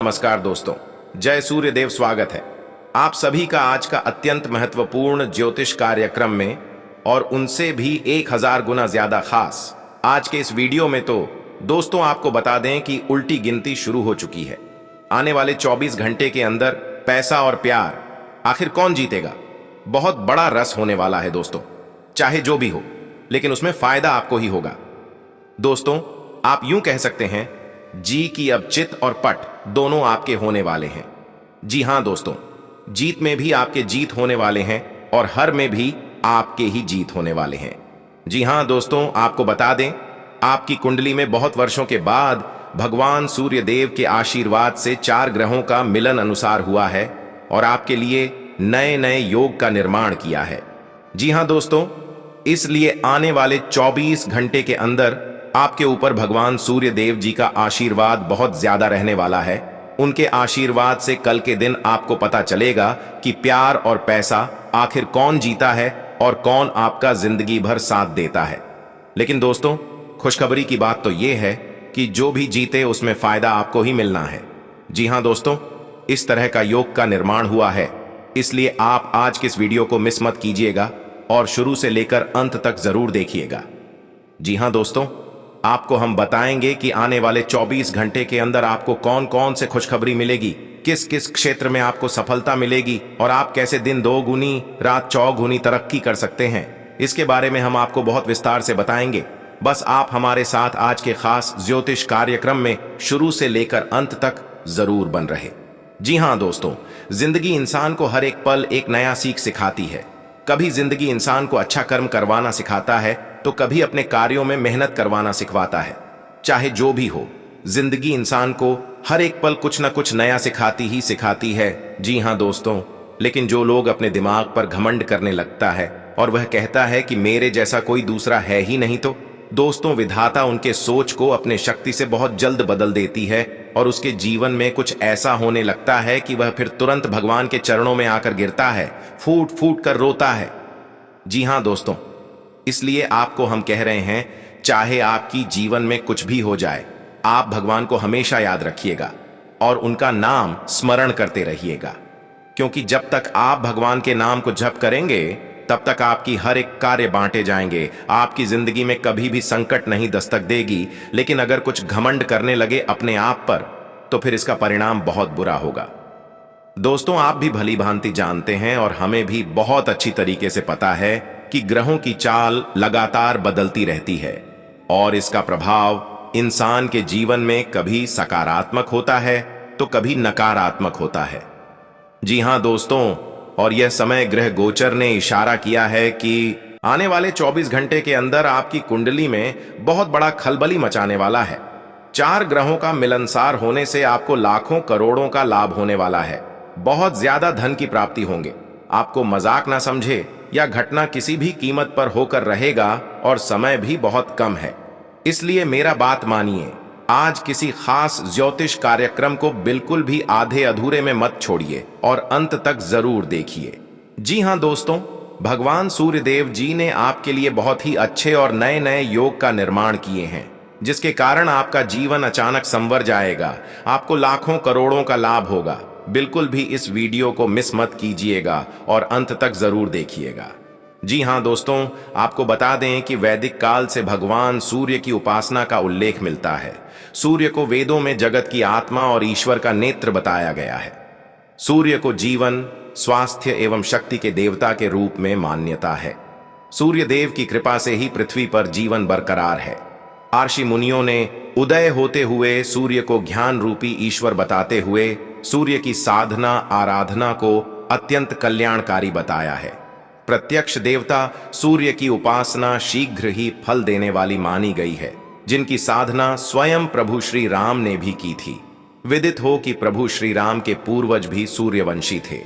नमस्कार दोस्तों, जय सूर्य देव। स्वागत है आप सभी का आज का अत्यंत महत्वपूर्ण ज्योतिष कार्यक्रम में, और उनसे भी 1000 गुना ज्यादा खास आज के इस वीडियो में। तो दोस्तों आपको बता दें कि उल्टी गिनती शुरू हो चुकी है। आने वाले 24 घंटे के अंदर पैसा और प्यार आखिर कौन जीतेगा, बहुत बड़ा रस होने वाला है दोस्तों। चाहे जो भी हो, लेकिन उसमें फायदा आपको ही होगा। दोस्तों आप यूं कह सकते हैं, जी की अब चित और पट दोनों आपके होने वाले हैं। जी हां दोस्तों, जीत में भी आपके जीत होने वाले हैं और हर में भी आपके ही जीत होने वाले हैं। जी हां दोस्तों, आपको बता दें, आपकी कुंडली में बहुत वर्षों के बाद भगवान सूर्य देव के आशीर्वाद से 4 ग्रहों का मिलन अनुसार हुआ है और आपके लिए नए नए योग का निर्माण किया है। जी हां दोस्तों, इसलिए आने वाले 24 घंटे के अंदर आपके ऊपर भगवान सूर्य देव जी का आशीर्वाद बहुत ज्यादा रहने वाला है। उनके आशीर्वाद से कल के दिन आपको पता चलेगा कि प्यार और पैसा आखिर कौन जीता है और कौन आपका जिंदगी भर साथ देता है। लेकिन दोस्तों खुशखबरी की बात तो यह है कि जो भी जीते उसमें फायदा आपको ही मिलना है। जी हां दोस्तों, इस तरह का योग का निर्माण हुआ है, इसलिए आप आज के इस वीडियो को मिस मत कीजिएगा और शुरू से लेकर अंत तक जरूर देखिएगा। जी हां दोस्तों, आपको हम बताएंगे कि आने वाले 24 घंटे के अंदर आपको कौन कौन से खुशखबरी मिलेगी, किस किस क्षेत्र में आपको सफलता मिलेगी और आप कैसे दिन 2 गुनी रात 4 गुनी तरक्की कर सकते हैं। इसके बारे में हम आपको बहुत विस्तार से बताएंगे। बस आप हमारे साथ आज के खास ज्योतिष कार्यक्रम में शुरू से लेकर अंत तक जरूर बन रहे। जी हां दोस्तों, जिंदगी इंसान को हर एक पल एक नया सीख सिखाती है। कभी जिंदगी इंसान को अच्छा कर्म करवाना सिखाता है तो कभी अपने कार्यों में मेहनत करवाना सिखवाता है। चाहे जो भी हो, जिंदगी इंसान को हर एक पल कुछ ना कुछ नया सिखाती ही सिखाती है। जी हां दोस्तों, लेकिन जो लोग अपने दिमाग पर घमंड करने लगता है और वह कहता है कि मेरे जैसा कोई दूसरा है ही नहीं, तो दोस्तों विधाता उनके सोच को अपने शक्ति से बहुत जल्द बदल देती है और उसके जीवन में कुछ ऐसा होने लगता है कि वह फिर तुरंत भगवान के चरणों में आकर गिरता है, फूट फूट कर रोता है। जी हां दोस्तों, इसलिए आपको हम कह रहे हैं, चाहे आपकी जीवन में कुछ भी हो जाए, आप भगवान को हमेशा याद रखिएगा और उनका नाम स्मरण करते रहिएगा, क्योंकि जब तक आप भगवान के नाम को जप करेंगे तब तक आपकी हर एक कार्य बांटे जाएंगे। आपकी जिंदगी में कभी भी संकट नहीं दस्तक देगी। लेकिन अगर कुछ घमंड करने लगे अपने आप पर, तो फिर इसका परिणाम बहुत बुरा होगा। दोस्तों आप भी भली भांति जानते हैं और हमें भी बहुत अच्छी तरीके से पता है कि ग्रहों की चाल लगातार बदलती रहती है और इसका प्रभाव इंसान के जीवन में कभी सकारात्मक होता है तो कभी नकारात्मक होता है। जी हां दोस्तों, और यह समय ग्रह गोचर ने इशारा किया है कि आने वाले 24 घंटे के अंदर आपकी कुंडली में बहुत बड़ा खलबली मचाने वाला है। 4 ग्रहों का मिलनसार होने से आपको लाखों करोड़ों का लाभ होने वाला है। बहुत ज्यादा धन की प्राप्ति होंगे। आपको मजाक ना समझे, यह घटना किसी भी कीमत पर होकर रहेगा और समय भी बहुत कम है। इसलिए मेरा बात मानिए, आज किसी खास ज्योतिष कार्यक्रम को बिल्कुल भी आधे अधूरे में मत छोड़िए और अंत तक जरूर देखिए। जी हां दोस्तों, भगवान सूर्य देव जी ने आपके लिए बहुत ही अच्छे और नए नए योग का निर्माण किए हैं, जिसके कारण आपका जीवन अचानक संवर जाएगा। आपको लाखों करोड़ों का लाभ होगा। बिल्कुल भी इस वीडियो को मिस मत कीजिएगा और अंत तक जरूर देखिएगा। जी हां दोस्तों, आपको बता दें कि वैदिक काल से भगवान सूर्य की उपासना का उल्लेख मिलता है। सूर्य को वेदों में जगत की आत्मा और ईश्वर का नेत्र बताया गया है। सूर्य को जीवन, स्वास्थ्य एवं शक्ति के देवता के रूप में मान्यता है। सूर्य देव की कृपा से ही पृथ्वी पर जीवन बरकरार है। आर्षि मुनियों ने उदय होते हुए सूर्य को ज्ञान रूपी ईश्वर बताते हुए सूर्य की साधना आराधना को अत्यंत कल्याणकारी बताया है। प्रत्यक्ष देवता सूर्य की उपासना शीघ्र ही फल देने वाली मानी गई है, जिनकी साधना स्वयं प्रभु श्री राम ने भी की थी। विदित हो कि प्रभु श्री राम के पूर्वज भी सूर्यवंशी थे।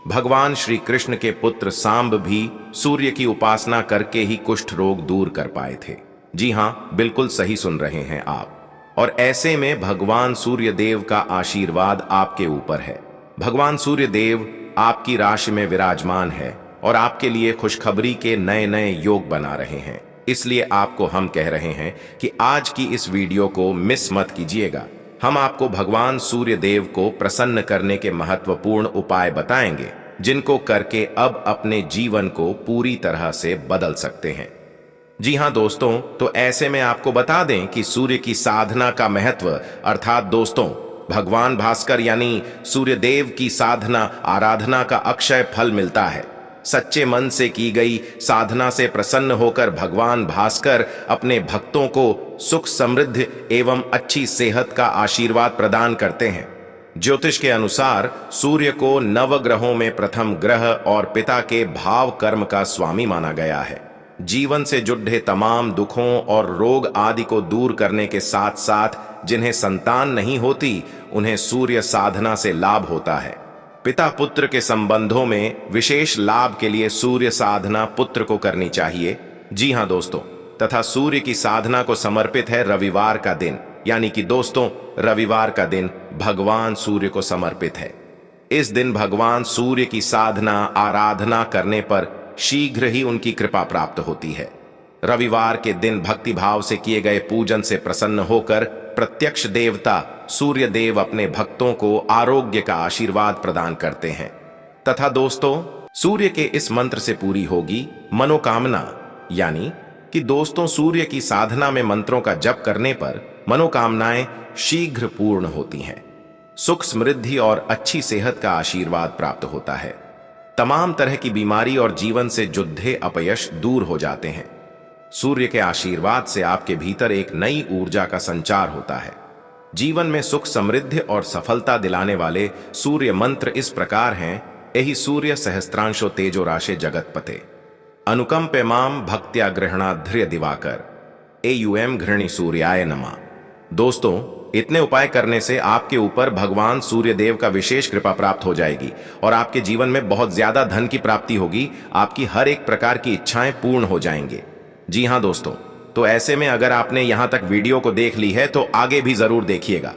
भगवान श्री कृष्ण के पुत्र सांब भी सूर्य की उपासना करके ही कुष्ठ रोग दूर कर पाए थे। जी हां, बिल्कुल सही सुन रहे हैं आप। और ऐसे में भगवान सूर्य देव का आशीर्वाद आपके ऊपर है। भगवान सूर्य देव आपकी राशि में विराजमान है और आपके लिए खुशखबरी के नए नए योग बना रहे हैं। इसलिए आपको हम कह रहे हैं कि आज की इस वीडियो को मिस मत कीजिएगा। हम आपको भगवान सूर्य देव को प्रसन्न करने के महत्वपूर्ण उपाय बताएंगे, जिनको करके अब अपने जीवन को पूरी तरह से बदल सकते हैं। जी हां दोस्तों, तो ऐसे में आपको बता दें कि सूर्य की साधना का महत्व, अर्थात दोस्तों भगवान भास्कर यानी सूर्य देव की साधना आराधना का अक्षय फल मिलता है। सच्चे मन से की गई साधना से प्रसन्न होकर भगवान भास्कर अपने भक्तों को सुख समृद्धि एवं अच्छी सेहत का आशीर्वाद प्रदान करते हैं। ज्योतिष के अनुसार सूर्य को नवग्रहों में प्रथम ग्रह और पिता के भाव कर्म का स्वामी माना गया है। जीवन से जुड़े तमाम दुखों और रोग आदि को दूर करने के साथ साथ जिन्हें संतान नहीं होती, उन्हें सूर्य साधना से लाभ होता है। पिता पुत्र के संबंधों में विशेष लाभ के लिए सूर्य साधना पुत्र को करनी चाहिए। जी हां दोस्तों, तथा सूर्य की साधना को समर्पित है रविवार का दिन, यानी कि दोस्तों रविवार का दिन भगवान सूर्य को समर्पित है। इस दिन भगवान सूर्य की साधना आराधना करने पर शीघ्र ही उनकी कृपा प्राप्त होती है। रविवार के दिन भक्ति भाव से किए गए पूजन से प्रसन्न होकर प्रत्यक्ष देवता सूर्य देव अपने भक्तों को आरोग्य का आशीर्वाद प्रदान करते हैं। तथा दोस्तों सूर्य के इस मंत्र से पूरी होगी मनोकामना, यानी कि दोस्तों सूर्य की साधना में मंत्रों का जप करने पर मनोकामनाएं शीघ्र पूर्ण होती हैं। सुख समृद्धि और अच्छी सेहत का आशीर्वाद प्राप्त होता है। तमाम तरह की बीमारी और जीवन से जुद्धे अपयश दूर हो जाते हैं। सूर्य के आशीर्वाद से आपके भीतर एक नई ऊर्जा का संचार होता है। जीवन में सुख समृद्धि और सफलता दिलाने वाले सूर्य मंत्र इस प्रकार हैं। यही सूर्य सहस्त्रांशो तेजो राशे जगतपते अनुकंपे माम भक्त्या गृहणाध्र्य दिवाकर एयुएम घृणी सूर्याय नमः। दोस्तों इतने उपाय करने से आपके ऊपर भगवान सूर्य देव का विशेष कृपा प्राप्त हो जाएगी और आपके जीवन में बहुत ज्यादा धन की प्राप्ति होगी। आपकी हर एक प्रकार की इच्छाएं पूर्ण हो जाएंगे। जी हां दोस्तों, तो ऐसे में अगर आपने यहां तक वीडियो को देख ली है तो आगे भी जरूर देखिएगा,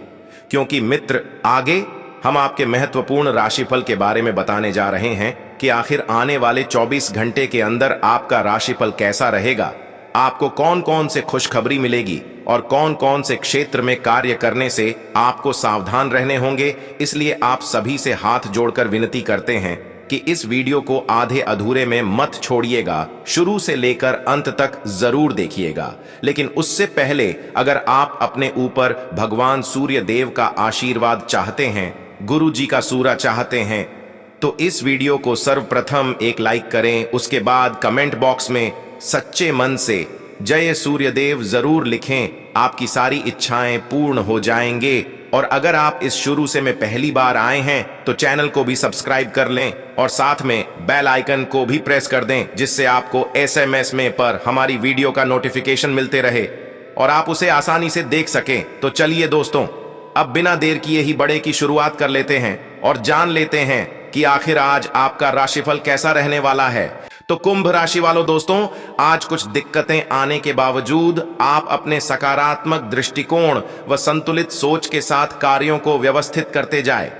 क्योंकि मित्र आगे हम आपके महत्वपूर्ण राशिफल के बारे में बताने जा रहे हैं कि आखिर आने वाले 24 घंटे के अंदर आपका राशिफल कैसा रहेगा, आपको कौन कौन से खुशखबरी मिलेगी और कौन कौन से क्षेत्र में कार्य करने से आपको सावधान रहने होंगे। इसलिए आप सभी से हाथ जोड़कर विनती करते हैं कि इस वीडियो को आधे अधूरे में मत छोड़िएगा, शुरू से लेकर अंत तक जरूर देखिएगा। लेकिन उससे पहले अगर आप अपने ऊपर भगवान सूर्य देव का आशीर्वाद चाहते हैं, गुरु जी का सूरा चाहते हैं, तो इस वीडियो को सर्वप्रथम एक लाइक करें। उसके बाद कमेंट बॉक्स में सच्चे मन से जय सूर्यदेव जरूर लिखें। आपकी सारी इच्छाएं पूर्ण हो जाएंगे। और अगर आप इस शुरू से में पहली बार आए हैं तो चैनल को भी सब्सक्राइब कर लें और साथ में बेल आइकन को भी प्रेस कर दें, जिससे आपको एसएमएस में पर हमारी वीडियो का नोटिफिकेशन मिलते रहे और आप उसे आसानी से देख सकें। तो चलिए दोस्तों, अब बिना देर किए ही बड़े की शुरुआत कर लेते हैं और जान लेते हैं कि आखिर आज आपका राशिफल कैसा रहने वाला है। तो कुंभ राशि वालों दोस्तों, आज कुछ दिक्कतें आने के बावजूद आप अपने सकारात्मक दृष्टिकोण व संतुलित सोच के साथ कार्यों को व्यवस्थित करते जाएं।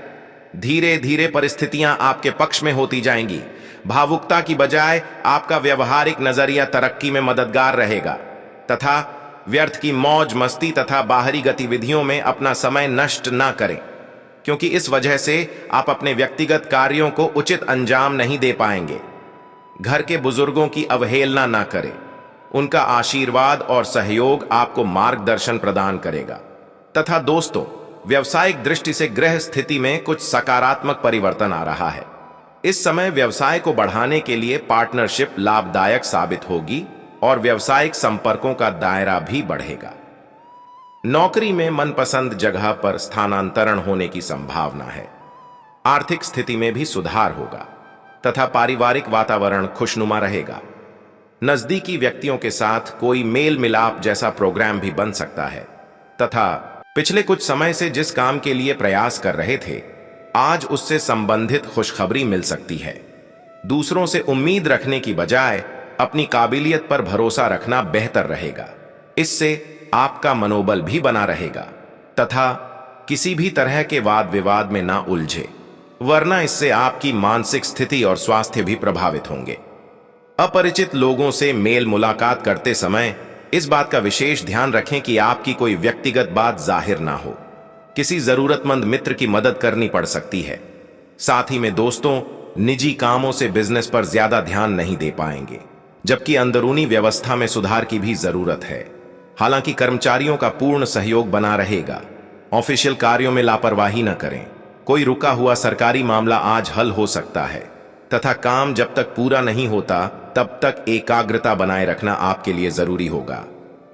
धीरे धीरे परिस्थितियां आपके पक्ष में होती जाएंगी। भावुकता की बजाय आपका व्यवहारिक नजरिया तरक्की में मददगार रहेगा तथा व्यर्थ की मौज मस्ती तथा बाहरी गतिविधियों में अपना समय नष्ट ना करें, क्योंकि इस वजह से आप अपने व्यक्तिगत कार्यों को उचित अंजाम नहीं दे पाएंगे। घर के बुजुर्गों की अवहेलना ना करें, उनका आशीर्वाद और सहयोग आपको मार्गदर्शन प्रदान करेगा। तथा दोस्तों, व्यवसायिक दृष्टि से ग्रह स्थिति में कुछ सकारात्मक परिवर्तन आ रहा है। इस समय व्यवसाय को बढ़ाने के लिए पार्टनरशिप लाभदायक साबित होगी और व्यवसायिक संपर्कों का दायरा भी बढ़ेगा। नौकरी में मनपसंद जगह पर स्थानांतरण होने की संभावना है। आर्थिक स्थिति में भी सुधार होगा तथा पारिवारिक वातावरण खुशनुमा रहेगा। नजदीकी व्यक्तियों के साथ कोई मेल मिलाप जैसा प्रोग्राम भी बन सकता है तथा पिछले कुछ समय से जिस काम के लिए प्रयास कर रहे थे, आज उससे संबंधित खुशखबरी मिल सकती है। दूसरों से उम्मीद रखने की बजाय अपनी काबिलियत पर भरोसा रखना बेहतर रहेगा। इससे आपका मनोबल भी बना रहेगा तथा किसी भी तरह के वाद विवाद में ना उलझे, वरना इससे आपकी मानसिक स्थिति और स्वास्थ्य भी प्रभावित होंगे। अपरिचित लोगों से मेल मुलाकात करते समय इस बात का विशेष ध्यान रखें कि आपकी कोई व्यक्तिगत बात जाहिर ना हो। किसी जरूरतमंद मित्र की मदद करनी पड़ सकती है। साथ ही में दोस्तों, निजी कामों से बिजनेस पर ज्यादा ध्यान नहीं दे पाएंगे, जबकि अंदरूनी व्यवस्था में सुधार की भी जरूरत है। हालांकि कर्मचारियों का पूर्ण सहयोग बना रहेगा। ऑफिशियल कार्यों में लापरवाही न करें। कोई रुका हुआ सरकारी मामला आज हल हो सकता है, तथा काम जब तक पूरा नहीं होता तब तक एकाग्रता बनाए रखना आपके लिए जरूरी होगा।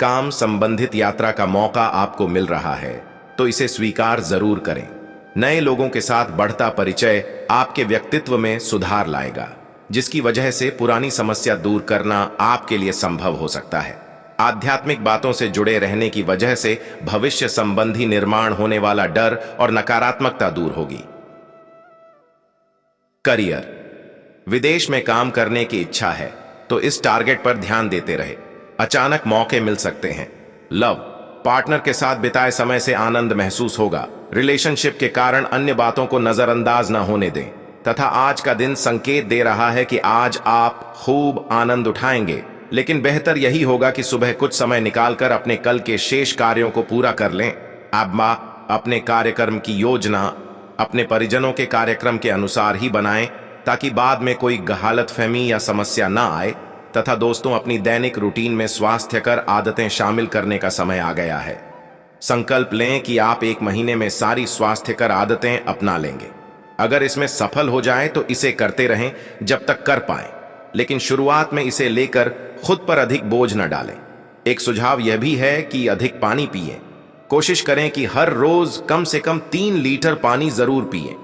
काम संबंधित यात्रा का मौका आपको मिल रहा है, तो इसे स्वीकार जरूर करें। नए लोगों के साथ बढ़ता परिचय आपके व्यक्तित्व में सुधार लाएगा, जिसकी वजह से पुरानी समस्या दूर करना आपके लिए संभव हो सकता है। आध्यात्मिक बातों से जुड़े रहने की वजह से भविष्य संबंधी निर्माण होने वाला डर और नकारात्मकता दूर होगी। करियर, विदेश में काम करने की इच्छा है तो इस टारगेट पर ध्यान देते रहे। अचानक मौके मिल सकते हैं। लव, पार्टनर के साथ बिताए समय से आनंद महसूस होगा। रिलेशनशिप के कारण अन्य बातों को नजरअंदाज न होने दें, तथा आज का दिन संकेत दे रहा है कि आज आप खूब आनंद उठाएंगे। लेकिन बेहतर यही होगा कि सुबह कुछ समय निकालकर अपने कल के शेष कार्यों को पूरा कर लें। आप अपने कार्यक्रम की योजना अपने परिजनों के कार्यक्रम के अनुसार ही बनाएं, ताकि बाद में कोई गलतफहमी या समस्या ना आए। तथा दोस्तों, अपनी दैनिक रूटीन में स्वास्थ्यकर आदतें शामिल करने का समय आ गया है। संकल्प लें कि आप 1 महीने में सारी स्वास्थ्यकर आदतें अपना लेंगे। अगर इसमें सफल हो जाए तो इसे करते रहें जब तक कर पाएं, लेकिन शुरुआत में इसे लेकर खुद पर अधिक बोझ न डालें। एक सुझाव यह भी है कि अधिक पानी पिएं। कोशिश करें कि हर रोज कम से कम 3 लीटर पानी जरूर पिएं।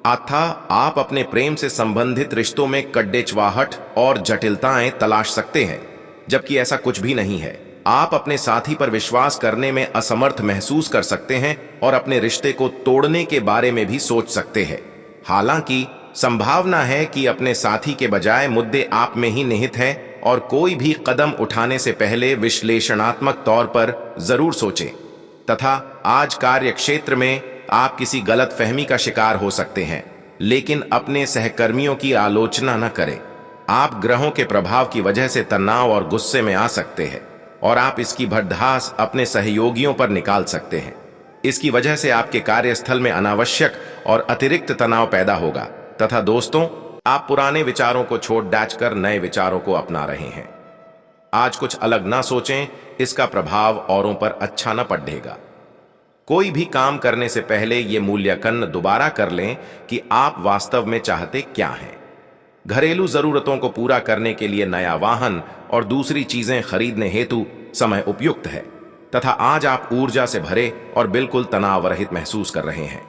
अतः आप अपने प्रेम से संबंधित रिश्तों में कड्डेचवाहट और जटिलताएं तलाश सकते हैं, जबकि ऐसा कुछ भी नहीं है। आप अपने साथी पर विश्वास करने में असमर्थ महसूस कर सकते हैं और अपने रिश्ते को तोड़ने के बारे में भी सोच सकते हैं। हालांकि संभावना है कि अपने साथी के बजाय मुद्दे आप में ही निहित हैं, और कोई भी कदम उठाने से पहले विश्लेषणात्मक तौर पर जरूर सोचें। तथा आज कार्य क्षेत्र में आप किसी गलतफहमी का शिकार हो सकते हैं, लेकिन अपने सहकर्मियों की आलोचना न करें। आप ग्रहों के प्रभाव की वजह से तनाव और गुस्से में आ सकते हैं, और आप इसकी भड़ास अपने सहयोगियों पर निकाल सकते हैं। इसकी वजह से आपके कार्यस्थल में अनावश्यक और अतिरिक्त तनाव पैदा होगा। तथा दोस्तों, आप पुराने विचारों को छोड़ डाचकर नए विचारों को अपना रहे हैं। आज कुछ अलग ना सोचें, इसका प्रभाव औरों पर अच्छा न पड़ेगा। कोई भी काम करने से पहले यह मूल्यांकन दोबारा कर लें कि आप वास्तव में चाहते क्या हैं। घरेलू जरूरतों को पूरा करने के लिए नया वाहन और दूसरी चीजें खरीदने हेतु समय उपयुक्त है, तथा आज आप ऊर्जा से भरे और बिल्कुल तनाव रहित महसूस कर रहे हैं।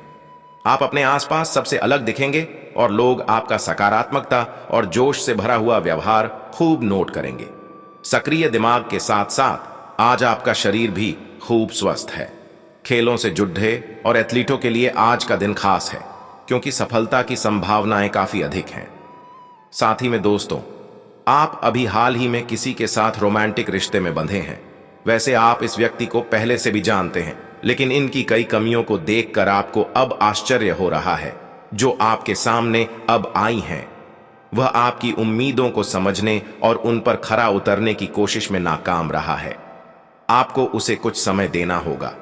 आप अपने आसपास सबसे अलग दिखेंगे और लोग आपका सकारात्मकता और जोश से भरा हुआ व्यवहार खूब नोट करेंगे। सक्रिय दिमाग के साथ साथ आज आपका शरीर भी खूब स्वस्थ है। खेलों से जुड़े और एथलीटों के लिए आज का दिन खास है, क्योंकि सफलता की संभावनाएं काफी अधिक हैं। साथ ही में दोस्तों, आप अभी हाल ही में किसी के साथ रोमांटिक रिश्ते में बंधे हैं। वैसे आप इस व्यक्ति को पहले से भी जानते हैं, लेकिन इनकी कई कमियों को देखकर आपको अब आश्चर्य हो रहा है जो आपके सामने अब आई हैं। वह आपकी उम्मीदों को समझने और उन पर खरा उतरने की कोशिश में नाकाम रहा है। आपको उसे कुछ समय देना होगा,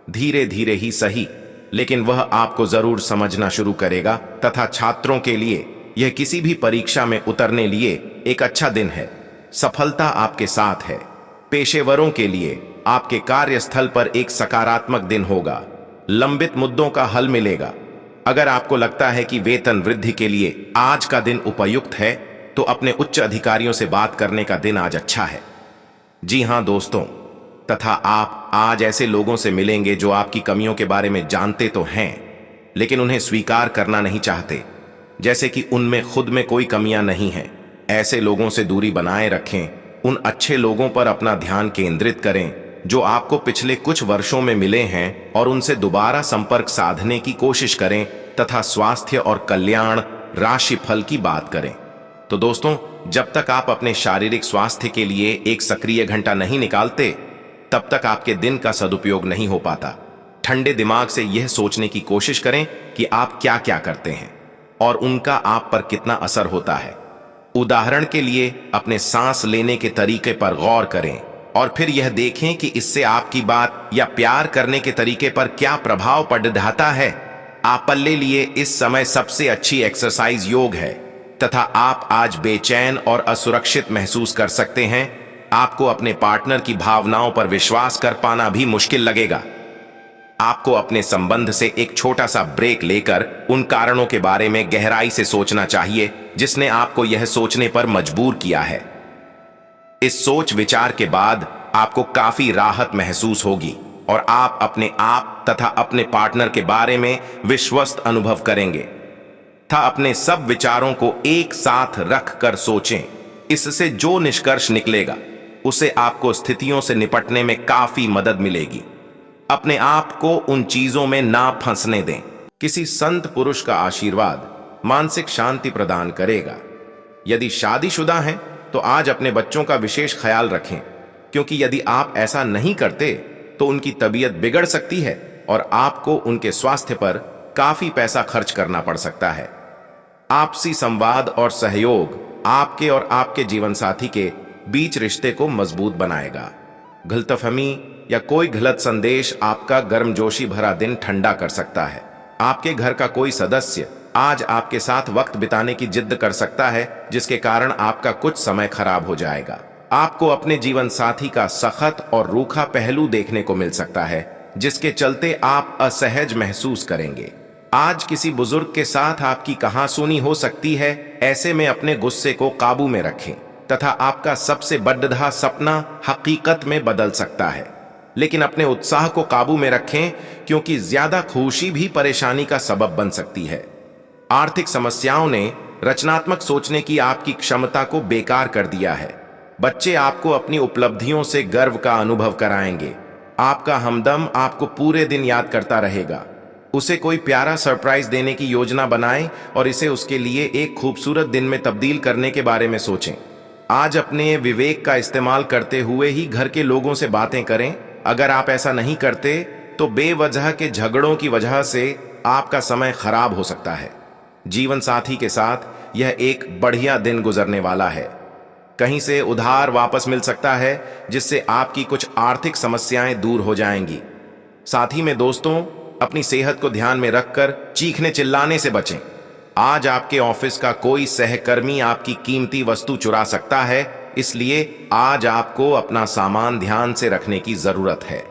धीरे धीरे ही सही, लेकिन वह आपको जरूर समझना शुरू करेगा। तथा छात्रों के लिए यह किसी भी परीक्षा में उतरने लिए एक अच्छा दिन है। सफलता आपके साथ है। पेशेवरों के लिए आपके कार्यस्थल पर एक सकारात्मक दिन होगा। लंबित मुद्दों का हल मिलेगा। अगर आपको लगता है कि वेतन वृद्धि के लिए आज का दिन उपयुक्त है, तो अपने उच्च अधिकारियों से बात करने का दिन आज अच्छा है। जी हां दोस्तों, तथा आप आज ऐसे लोगों से मिलेंगे जो आपकी कमियों के बारे में जानते तो हैं, लेकिन उन्हें स्वीकार करना नहीं चाहते, जैसे कि उनमें खुद में कोई कमियां नहीं हैं। ऐसे लोगों से दूरी बनाए रखें। उन अच्छे लोगों पर अपना ध्यान केंद्रित करें जो आपको पिछले कुछ वर्षों में मिले हैं, और उनसे दोबारा संपर्क साधने की कोशिश करें तथा स्वास्थ्य और कल्याण राशि फल की बात करें। तो दोस्तों, जब तक आप अपने शारीरिक स्वास्थ्य के लिए एक सक्रिय घंटा नहीं निकालते, तब तक आपके दिन का सदुपयोग नहीं हो पाता। ठंडे दिमाग से यह सोचने की कोशिश करें कि आप क्या क्या करते हैं और उनका आप पर कितना असर होता है। उदाहरण के लिए अपने सांस लेने के तरीके पर गौर करें। और फिर यह देखें कि इससे आपकी बात या प्यार करने के तरीके पर क्या प्रभाव पड़ रहा है। आप पल्ले लिए इस समय सबसे अच्छी एक्सरसाइज योग है तथा आप आज बेचैन और असुरक्षित महसूस कर सकते हैं। आपको अपने पार्टनर की भावनाओं पर विश्वास कर पाना भी मुश्किल लगेगा। आपको अपने संबंध से एक छोटा सा ब्रेक लेकर उन कारणों के बारे में गहराई से सोचना चाहिए जिसने आपको यह सोचने पर मजबूर किया है। इस सोच विचार के बाद आपको काफी राहत महसूस होगी और आप अपने आप तथा अपने पार्टनर के बारे में विश्वस्त अनुभव करेंगे। था अपने सब विचारों को एक साथ रख कर सोचें। इससे जो निष्कर्ष निकलेगा उसे आपको स्थितियों से निपटने में काफी मदद मिलेगी। अपने आप को उन चीजों में ना फंसने दें। किसी संत पुरुष का आशीर्वाद मानसिक शांति प्रदान करेगा। यदि शादीशुदा हैं तो आज अपने बच्चों का विशेष ख्याल रखें, क्योंकि यदि आप ऐसा नहीं करते तो उनकी तबीयत बिगड़ सकती है और आपको उनके स्वास्थ्य पर काफी पैसा खर्च करना पड़ सकता है। आपसी संवाद और सहयोग आपके और आपके जीवन साथी के बीच रिश्ते को मजबूत बनाएगा। गलतफहमी या कोई गलत संदेश आपका गर्मजोशी भरा दिन ठंडा कर सकता है। आपके घर का कोई सदस्य आज आपके साथ वक्त बिताने की जिद कर सकता है, जिसके कारण आपका कुछ समय खराब हो जाएगा। आपको अपने जीवन साथी का सख्त और रूखा पहलू देखने को मिल सकता है, जिसके चलते आप असहज महसूस करेंगे। आज किसी बुजुर्ग के साथ आपकी कहासुनी हो सकती है। ऐसे में अपने गुस्से को काबू में रखें तथा आपका सबसे बड़ा सपना हकीकत में बदल सकता है। लेकिन अपने उत्साह को काबू में रखें, क्योंकि ज्यादा खुशी भी परेशानी का सबब बन सकती है। आर्थिक समस्याओं ने रचनात्मक सोचने की आपकी क्षमता को बेकार कर दिया है। बच्चे आपको अपनी उपलब्धियों से गर्व का अनुभव कराएंगे। आपका हमदम आपको पूरे दिन याद करता रहेगा। उसे कोई प्यारा सरप्राइज देने की योजना बनाएं और इसे उसके लिए एक खूबसूरत दिन में तब्दील करने के बारे में सोचें। आज अपने विवेक का इस्तेमाल करते हुए ही घर के लोगों से बातें करें। अगर आप ऐसा नहीं करते तो बेवजह के झगड़ों की वजह से आपका समय खराब हो सकता है। जीवन साथी के साथ यह एक बढ़िया दिन गुजरने वाला है। कहीं से उधार वापस मिल सकता है, जिससे आपकी कुछ आर्थिक समस्याएं दूर हो जाएंगी। साथ ही में दोस्तों, अपनी सेहत को ध्यान में रखकर चीखने चिल्लाने से बचें। आज आपके ऑफिस का कोई सहकर्मी आपकी कीमती वस्तु चुरा सकता है, इसलिए आज आपको अपना सामान ध्यान से रखने की जरूरत है।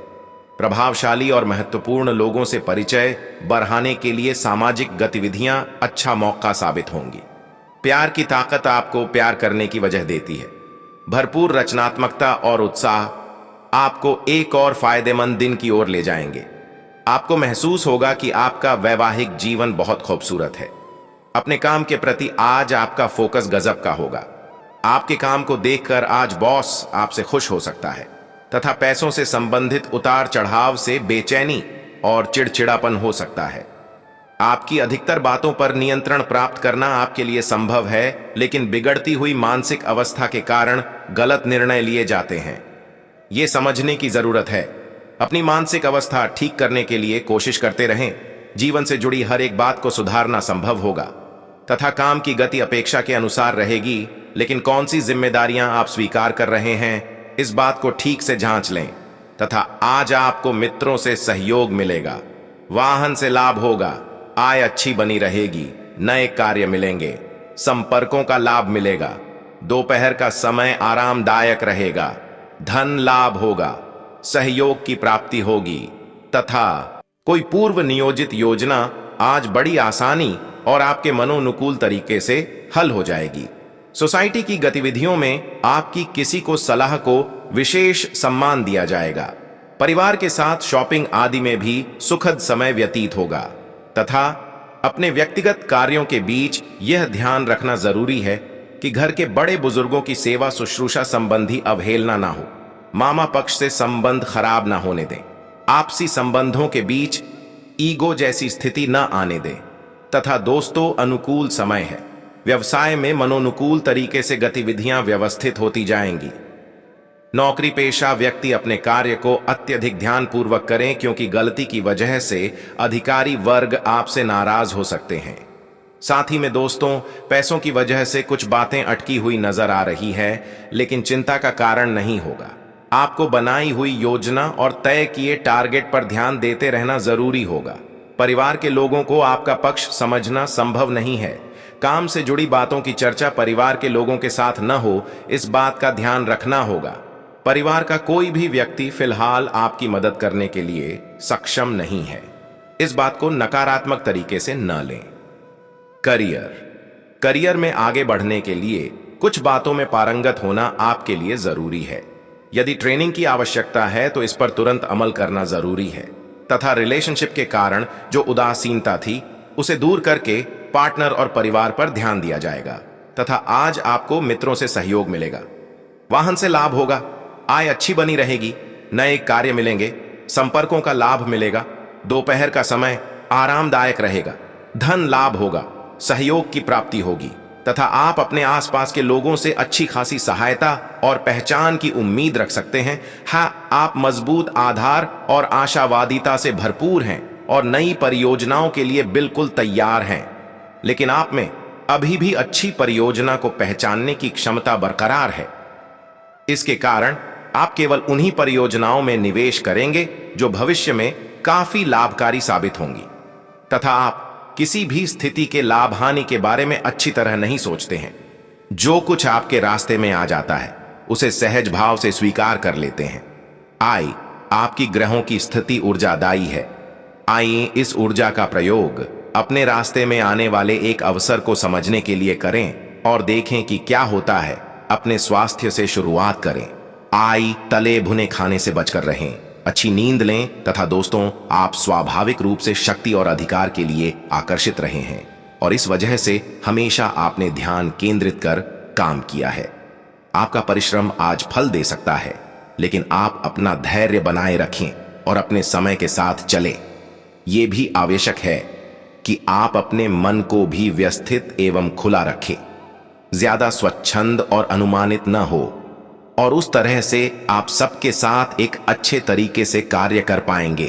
प्रभावशाली और महत्वपूर्ण लोगों से परिचय बढ़ाने के लिए सामाजिक गतिविधियां अच्छा मौका साबित होंगी। प्यार की ताकत आपको प्यार करने की वजह देती है। भरपूर रचनात्मकता और उत्साह आपको एक और फायदेमंद दिन की ओर ले जाएंगे। आपको महसूस होगा कि आपका वैवाहिक जीवन बहुत खूबसूरत है। अपने काम के प्रति आज आपका फोकस गजब का होगा। आपके काम को देखकर आज बॉस आपसे खुश हो सकता है तथा पैसों से संबंधित उतार चढ़ाव से बेचैनी और चिड़चिड़ापन हो सकता है। आपकी अधिकतर बातों पर नियंत्रण प्राप्त करना आपके लिए संभव है, लेकिन बिगड़ती हुई मानसिक अवस्था के कारण गलत निर्णय लिए जाते हैं। ये समझने की जरूरत है। अपनी मानसिक अवस्था ठीक करने के लिए कोशिश करते रहें। जीवन से जुड़ी हर एक बात को सुधारना संभव होगा तथा काम की गति अपेक्षा के अनुसार रहेगी, लेकिन कौन सी जिम्मेदारियां आप स्वीकार कर रहे हैं, इस बात को ठीक से जांच लें। तथा आज आपको मित्रों से सहयोग मिलेगा, वाहन से लाभ होगा, आय अच्छी बनी रहेगी, नए कार्य मिलेंगे, संपर्कों का लाभ मिलेगा, दोपहर का समय आरामदायक रहेगा, धन लाभ होगा, सहयोग की प्राप्ति होगी तथा कोई पूर्व नियोजित योजना आज बड़ी आसानी और आपके मनोनुकूल तरीके से हल हो जाएगी। सोसाइटी की गतिविधियों में आपकी किसी को सलाह को विशेष सम्मान दिया जाएगा। परिवार के साथ शॉपिंग आदि में भी सुखद समय व्यतीत होगा तथा अपने व्यक्तिगत कार्यों के बीच यह ध्यान रखना जरूरी है कि घर के बड़े बुजुर्गों की सेवा शुश्रूषा संबंधी अवहेलना ना हो। मामा पक्ष से संबंध खराब ना होने दें। आपसी संबंधों के बीच ईगो जैसी स्थिति न आने दें तथा दोस्तों, अनुकूल समय है। व्यवसाय में मनोनुकूल तरीके से गतिविधियां व्यवस्थित होती जाएंगी। नौकरी पेशा व्यक्ति अपने कार्य को अत्यधिक ध्यानपूर्वक करें, क्योंकि गलती की वजह से अधिकारी वर्ग आपसे नाराज हो सकते हैं। साथ ही में दोस्तों, पैसों की वजह से कुछ बातें अटकी हुई नजर आ रही है, लेकिन चिंता का कारण नहीं होगा। आपको बनाई हुई योजना और तय किए टारगेट पर ध्यान देते रहना जरूरी होगा। परिवार के लोगों को आपका पक्ष समझना संभव नहीं है। काम से जुड़ी बातों की चर्चा परिवार के लोगों के साथ न हो, इस बात का ध्यान रखना होगा। परिवार का कोई भी व्यक्ति फिलहाल आपकी मदद करने के लिए सक्षम नहीं है। इस बात को नकारात्मक तरीके से न लें। करियर में आगे बढ़ने के लिए कुछ बातों में पारंगत होना आपके लिए जरूरी है। यदि ट्रेनिंग की आवश्यकता है तो इस पर तुरंत अमल करना जरूरी है तथा रिलेशनशिप के कारण जो उदासीनता थी उसे दूर करके पार्टनर और परिवार पर ध्यान दिया जाएगा तथा आज आपको मित्रों से सहयोग मिलेगा। वाहन से लाभ होगा, आय अच्छी बनी रहेगी, नए कार्य मिलेंगे, संपर्कों का लाभ मिलेगा। दोपहर का समय आरामदायक रहेगा, धन लाभ होगा, सहयोग की प्राप्ति होगी तथा आप अपने आसपास के लोगों से अच्छी खासी सहायता और पहचान की उम्मीद रख सकते हैं। हाँ, आप मजबूत आधार और आशावादिता से भरपूर हैं और नई परियोजनाओं के लिए बिल्कुल तैयार हैं, लेकिन आप में अभी भी अच्छी परियोजना को पहचानने की क्षमता बरकरार है। इसके कारण आप केवल उन्हीं परियोजनाओं में निवेश करेंगे जो भविष्य में काफी लाभकारी साबित होंगी तथा आप किसी भी स्थिति के लाभ हानि के बारे में अच्छी तरह नहीं सोचते हैं। जो कुछ आपके रास्ते में आ जाता है उसे सहज भाव से स्वीकार कर लेते हैं। आपकी ग्रहों की स्थिति ऊर्जादायी है। आइए इस ऊर्जा का प्रयोग अपने रास्ते में आने वाले एक अवसर को समझने के लिए करें और देखें कि क्या होता है। अपने स्वास्थ्य से शुरुआत करें। तले भुने खाने से बचकर रहें, अच्छी नींद लें तथा दोस्तों, आप स्वाभाविक रूप से शक्ति और अधिकार के लिए आकर्षित रहे हैं और इस वजह से हमेशा आपने ध्यान केंद्रित कर काम किया है। आपका परिश्रम आज फल दे सकता है, लेकिन आप अपना धैर्य बनाए रखें और अपने समय के साथ चलें। यह भी आवश्यक है कि आप अपने मन को भी व्यवस्थित एवं खुला रखें, ज्यादा स्वच्छंद और अनुमानित न हो और उस तरह से आप सबके साथ एक अच्छे तरीके से कार्य कर पाएंगे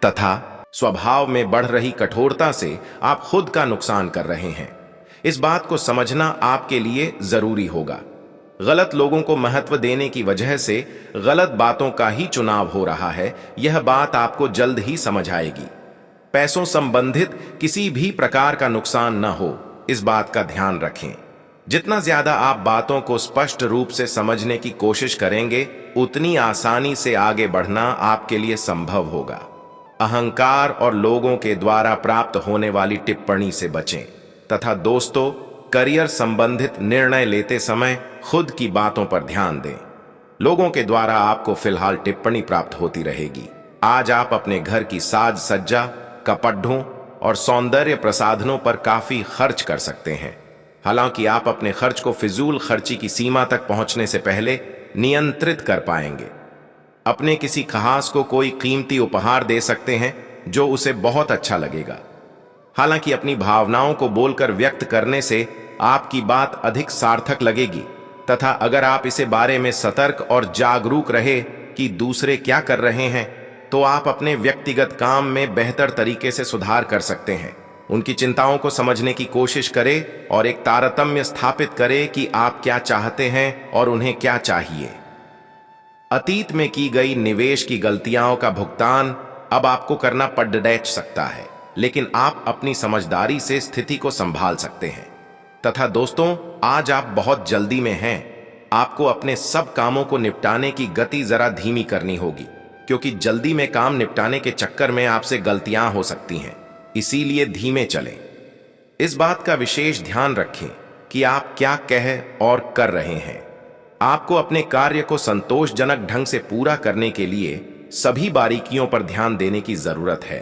तथा स्वभाव में बढ़ रही कठोरता से आप खुद का नुकसान कर रहे हैं। इस बात को समझना आपके लिए जरूरी होगा। गलत लोगों को महत्व देने की वजह से गलत बातों का ही चुनाव हो रहा है, यह बात आपको जल्द ही समझ आएगी। पैसों संबंधित किसी भी प्रकार का नुकसान न हो, इस बात का ध्यान रखें। जितना ज्यादा आप बातों को स्पष्ट रूप से समझने की कोशिश करेंगे, उतनी आसानी से आगे बढ़ना आपके लिए संभव होगा। अहंकार और लोगों के द्वारा प्राप्त होने वाली टिप्पणी से बचें तथा दोस्तों, करियर संबंधित निर्णय लेते समय खुद की बातों पर ध्यान दें। लोगों के द्वारा आपको फिलहाल टिप्पणी प्राप्त होती रहेगी। आज आप अपने घर की साज सज्जा, कपड़ों और सौंदर्य प्रसाधनों पर काफी खर्च कर सकते हैं। हालांकि आप अपने खर्च को फिजूल खर्ची की सीमा तक पहुंचने से पहले नियंत्रित कर पाएंगे। अपने किसी खास को कोई कीमती उपहार दे सकते हैं जो उसे बहुत अच्छा लगेगा। हालांकि अपनी भावनाओं को बोलकर व्यक्त करने से आपकी बात अधिक सार्थक लगेगी तथा अगर आप इसे बारे में सतर्क और जागरूक रहे कि दूसरे क्या कर रहे हैं, तो आप अपने व्यक्तिगत काम में बेहतर तरीके से सुधार कर सकते हैं। उनकी चिंताओं को समझने की कोशिश करें और एक तारतम्य स्थापित करें कि आप क्या चाहते हैं और उन्हें क्या चाहिए। अतीत में की गई निवेश की गलतियों का भुगतान अब आपको करना पड़ सकता है, लेकिन आप अपनी समझदारी से स्थिति को संभाल सकते हैं। तथा दोस्तों, आज आप बहुत जल्दी में हैं। आपको अपने सब कामों को निपटाने की गति जरा धीमी करनी होगी, क्योंकि जल्दी में काम निपटाने के चक्कर में आपसे गलतियां हो सकती हैं। इसीलिए धीमे चलें। इस बात का विशेष ध्यान रखें कि आप क्या कह और कर रहे हैं। आपको अपने कार्य को संतोषजनक ढंग से पूरा करने के लिए सभी बारीकियों पर ध्यान देने की जरूरत है।